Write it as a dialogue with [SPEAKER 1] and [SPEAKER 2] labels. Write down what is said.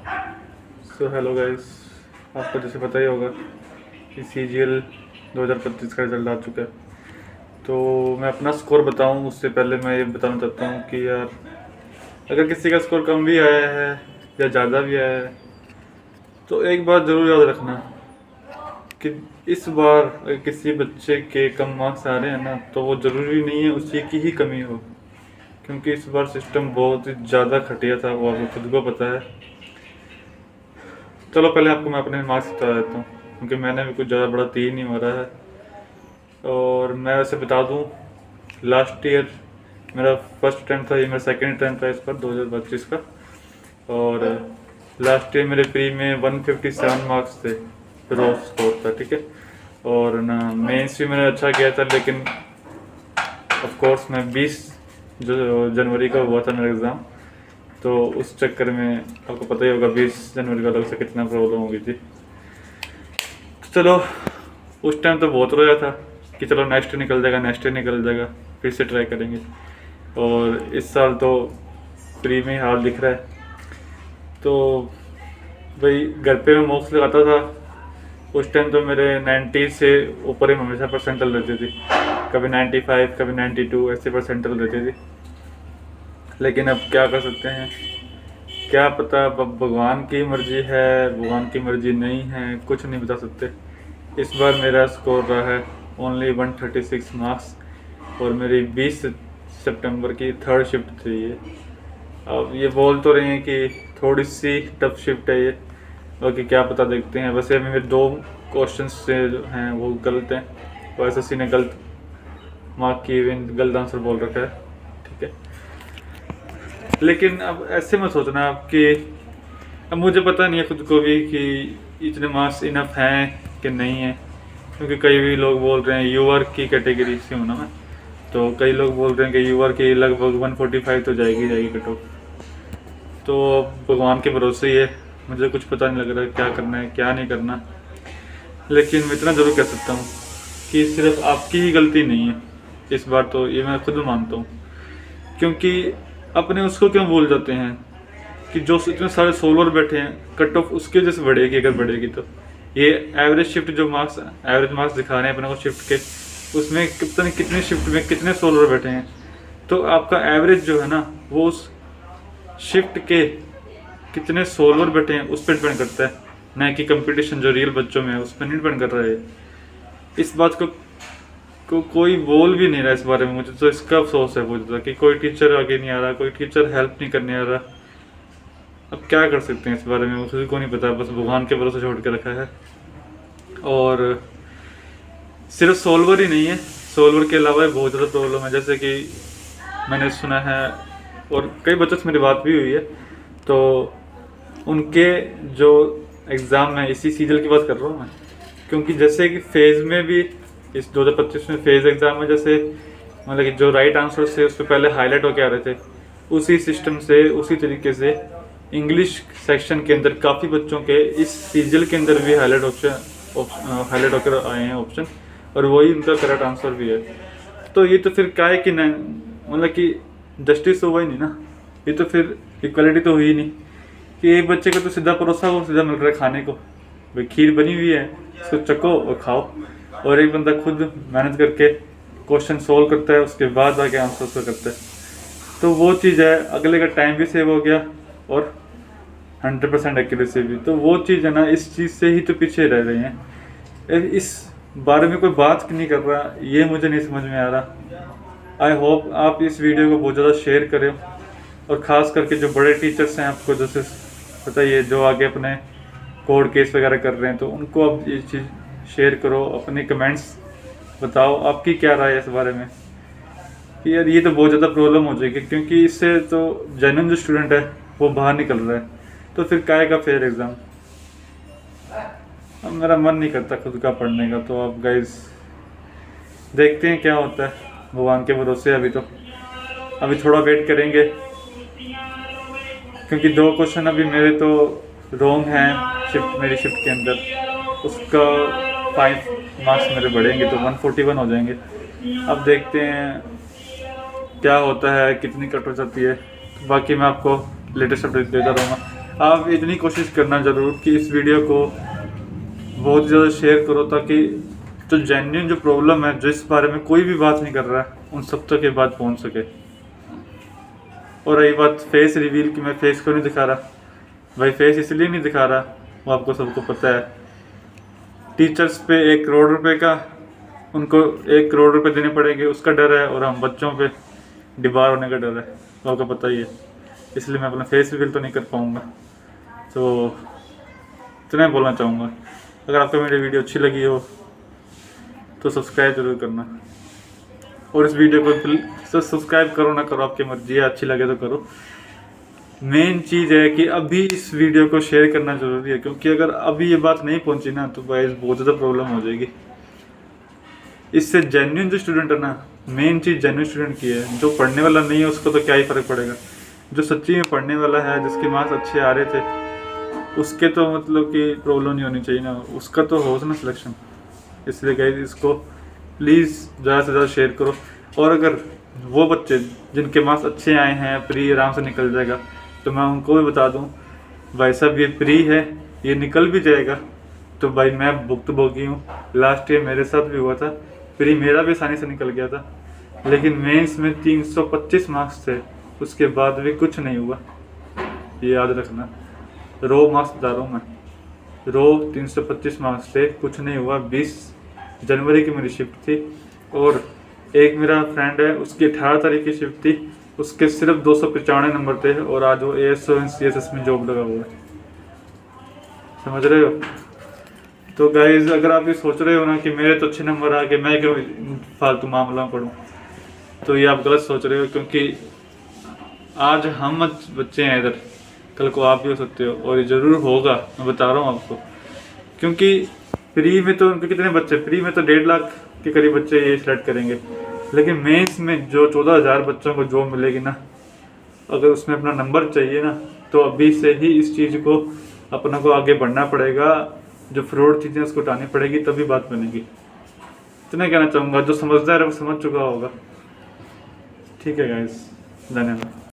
[SPEAKER 1] Hello guys, आपको जैसे पता ही होगा कि CGL 2025 का रिज़ल्ट आ चुका है। तो मैं अपना स्कोर बताऊं उससे पहले मैं ये बताना चाहता हूं कि यार, अगर किसी का स्कोर कम भी आया है या ज़्यादा भी आया है तो एक बात ज़रूर याद रखना कि इस बार अगर किसी बच्चे के कम मार्क्स आ रहे हैं ना, तो वो ज़रूरी नहीं है उसी की ही कमी हो। क्योंकि इस बार सिस्टम बहुत ही ज़्यादा घटिया था, वो आपको खुद को पता है। चलो पहले आपको मैं अपने मार्क्स बता देता हूँ, क्योंकि मैंने भी कुछ ज़्यादा बड़ा तीर नहीं मारा है। और मैं वैसे बता दूँ, लास्ट ईयर मेरा फर्स्ट अटैम्प्ट था, ये मेरा सेकंड अटैम्प्ट था इस पर 2025 का। और लास्ट ईयर मेरे प्री में 157 मार्क्स थे, रॉ स्कोर था, ठीक है। और ना मेंस भी मैंने अच्छा किया था, लेकिन ऑफ कोर्स मैं 20 जो जनवरी का हुआ था मेरा एग्ज़ाम, तो उस चक्कर में आपको पता ही होगा 20 जनवरी का अलग से कितना प्रॉब्लम हो गई थी। तो चलो, उस टाइम तो बहुत रोया था कि चलो नेक्स्ट निकल जाएगा, नेक्स्ट निकल जाएगा, फिर से ट्राई करेंगे। और इस साल तो प्री में हाल दिख रहा है। तो भाई घर पे मैं मॉक्स लगाता था, उस टाइम तो मेरे 90 से ऊपर ही हमेशा परसेंटल रहती थी, कभी 95 कभी 92 ऐसे परसेंटल रहती थी। लेकिन अब क्या कर सकते हैं, क्या पता, अब भगवान की मर्जी है, भगवान की मर्जी नहीं है, कुछ नहीं बता सकते। इस बार मेरा स्कोर रहा है ओनली 136 मार्क्स, और मेरी 20 सितंबर की थर्ड शिफ्ट थी ये। अब ये बोल तो रहे हैं कि थोड़ी सी टफ शिफ्ट है ये, बाकी क्या पता, देखते हैं। वैसे अभी मेरे 2 क्वेश्चन से जो हैं वो गलत हैं, तो SSC ने गलत मार्क की, गलत आंसर बोल रखा है, ठीक है। लेकिन अब ऐसे मत सोचना आप कि, अब मुझे पता नहीं है खुद को भी कि इतने मार्क्स इनफ हैं कि नहीं है। क्योंकि कई भी लोग बोल रहे हैं, यूआर की कैटेगरी से हूँ ना मैं, तो कई लोग बोल रहे हैं कि यूआर की लगभग 145 तो जाएगी कट ऑफ। तो भगवान के भरोसे ही है, मुझे कुछ पता नहीं लग रहा है क्या करना है क्या नहीं करना। लेकिन मैं इतना ज़रूर कह सकता हूँ कि सिर्फ आपकी ही गलती नहीं है इस बार, तो ये मैं खुद मानता हूँ। क्योंकि अपने उसको क्यों भूल जाते हैं कि जो इतने सारे सोलर बैठे हैं, कट ऑफ उसके वजह से बढ़ेगी, अगर बढ़ेगी तो। ये एवरेज शिफ्ट जो मार्क्स, एवरेज मार्क्स दिखा रहे हैं अपने को शिफ्ट के, उसमें कितने कितने शिफ्ट में कितने सोलर बैठे हैं, तो आपका एवरेज जो है ना, वो उस शिफ्ट के कितने सोलर बैठे हैं उस पर डिपेंड करता है, न कि कंपटीशन जो रियल बच्चों में है उस पर नहीं डिपेंड कर रहा है। इस बात को कोई बोल भी नहीं रहा इस बारे में, मुझे तो इसका अफसोस है बहुत ज़्यादा कि कोई टीचर आगे नहीं आ रहा, कोई टीचर हेल्प नहीं करने आ रहा। अब क्या कर सकते हैं इस बारे में, किसी को नहीं पता, बस भगवान के भरोसे छोड़ के रखा है। और सिर्फ सोल्वर ही नहीं है, सोल्वर के अलावा बहुत ज़्यादा प्रॉब्लम है। जैसे कि मैंने सुना है, और कई बच्चों से मेरी बात भी हुई है, तो उनके जो एग्ज़ाम में, इसी सीजल की बात कर रहा हूँ मैं, क्योंकि जैसे कि फेज़ में भी इस 2025 में फेज़ एग्ज़ाम में, जैसे मतलब कि जो राइट आंसर से उस पर पहले हाईलाइट होके आ रहे थे, उसी सिस्टम से उसी तरीके से इंग्लिश सेक्शन के अंदर काफ़ी बच्चों के इस सीजल के अंदर भी हाईलाइट होकर आए हैं ऑप्शन, और वही उनका करेक्ट आंसर भी है। तो ये तो फिर क्या है कि मतलब कि जस्टिस तो हुआ ही नहीं ना, ये तो फिर इक्वलिटी तो हुई नहीं कि एक बच्चे को तो सीधा परोसा वो सीधा मिल रहा है खाने को, भाई खीर बनी हुई है इसको चखो और खाओ, और एक बंदा खुद मेहनत करके क्वेश्चन सोल्व करता है, उसके बाद आके आंसर उसका करता है। तो वो चीज़ है, अगले का टाइम भी सेव हो गया और 100% एक्यूरेसी भी। तो वो चीज़ है ना, इस चीज़ से ही तो पीछे रह रहे हैं। इस बारे में कोई बात नहीं कर रहा, ये मुझे नहीं समझ में आ रहा। आई होप आप इस वीडियो को बहुत ज़्यादा शेयर करें, और ख़ास करके जो बड़े टीचर्स हैं, आपको जैसे पता ही है, जो आगे अपने कोर्ट केस वगैरह कर रहे हैं, तो उनको आप ये चीज़ शेयर करो, अपने कमेंट्स बताओ आपकी क्या राय है इस बारे में कि यार ये तो बहुत ज़्यादा प्रॉब्लम हो जाएगी। क्योंकि इससे तो जेन्युइन जो स्टूडेंट है वो बाहर निकल रहा है, तो फिर काहे का फेयर एग्ज़ाम। अब मेरा मन नहीं करता खुद का पढ़ने का, तो अब गाइस देखते हैं क्या होता है, भगवान के भरोसे। अभी थोड़ा वेट करेंगे, क्योंकि 2 क्वेश्चन अभी मेरे तो रॉन्ग हैं मेरी शिफ्ट के अंदर, उसका 5 मार्क्स मेरे बढ़ेंगे तो 141 हो जाएंगे। अब देखते हैं क्या होता है, कितनी कट हो जाती है। बाकी मैं आपको लेटेस्ट अपडेट देता रहूँगा। आप इतनी कोशिश करना ज़रूर कि इस वीडियो को बहुत ज़्यादा शेयर करो, ताकि जो जेन्युइन जो प्रॉब्लम है, जो इस बारे में कोई भी बात नहीं कर रहा है, उन सब तक ये बात पहुंच सके। और रही बात फेस रिवील की, मैं फेस को नहीं दिखा रहा भाई, फेस इसलिए नहीं दिखा रहा, वो आपको सबको पता है। टीचर्स पे 1 करोड़ रुपए का, उनको 1 करोड़ रुपए देने पड़ेंगे, उसका डर है, और हम बच्चों पे डिबार होने का डर है, तो आपको पता ही है। इसलिए मैं अपना फेस रिवील तो नहीं कर पाऊँगा। तो इतना बोलना चाहूँगा। अगर आपको मेरी वीडियो अच्छी लगी हो तो सब्सक्राइब जरूर करना, और इस वीडियो को सब्सक्राइब करो ना करो आपकी मर्जी है, अच्छी लगे तो करो। मेन चीज़ है कि अभी इस वीडियो को शेयर करना ज़रूरी है, क्योंकि अगर अभी ये बात नहीं पहुंची ना तो भाई बहुत ज़्यादा प्रॉब्लम हो जाएगी। इससे जेन्युइन जो स्टूडेंट है ना, मेन चीज़ जेन्युइन स्टूडेंट की है। जो पढ़ने वाला नहीं है उसको तो क्या ही फ़र्क पड़ेगा, जो सच्ची में पढ़ने वाला है, जिसके मार्क्स अच्छे आ रहे थे, उसके तो मतलब कि प्रॉब्लम नहीं होनी चाहिए ना, उसका तो हो ना सिलेक्शन। इसलिए गाइस इसको प्लीज़ ज़्यादा से ज़्यादा शेयर करो। और अगर वो बच्चे जिनके मार्क्स अच्छे आए हैं, प्री आराम से निकल जाएगा, तो मैं उनको भी बता दूं भाई साहब ये प्री है, ये निकल भी जाएगा। तो भाई मैं भुक्तभोगी हूँ, लास्ट ईयर मेरे साथ भी हुआ था, प्री मेरा भी आसानी से निकल गया था, लेकिन मेंस में 325 मार्क्स थे, उसके बाद भी कुछ नहीं हुआ। ये याद रखना, रो मार्क्स बता रहा हूँ मैं, रो 325 मार्क्स थे, कुछ नहीं हुआ। 20 जनवरी की मेरी शिफ्ट थी, और एक मेरा फ्रेंड है उसकी 18 तारीख की शिफ्ट थी, उसके सिर्फ 295 नंबर थे, और आज वो ASO CSS में जॉब लगा हुआ है। समझ रहे हो? तो गाइज अगर आप ये सोच रहे हो ना कि मेरे तो अच्छे नंबर आ गए, मैं क्यों फालतू मामला पढ़ूँ, तो ये आप गलत सोच रहे हो। क्योंकि आज हम बच्चे हैं इधर, कल को आप भी हो सकते हो, और ये ज़रूर होगा, मैं बता रहा हूँ आपको। क्योंकि फ्री में तो उनके कितने बच्चे, फ्री में तो 1.5 लाख के करीब बच्चे ये सिलेक्ट करेंगे, लेकिन मेंस में जो 14,000 बच्चों को जॉब मिलेगी ना, अगर उसमें अपना नंबर चाहिए ना, तो अभी से ही इस चीज़ को अपना को आगे बढ़ना पड़ेगा, जो फ्रॉड चीज़ें उसको उठानी पड़ेगी, तभी बात बनेगी। इतना कहना चाहूँगा, जो समझदार है वो समझ चुका होगा। ठीक है गाइस, धन्यवाद।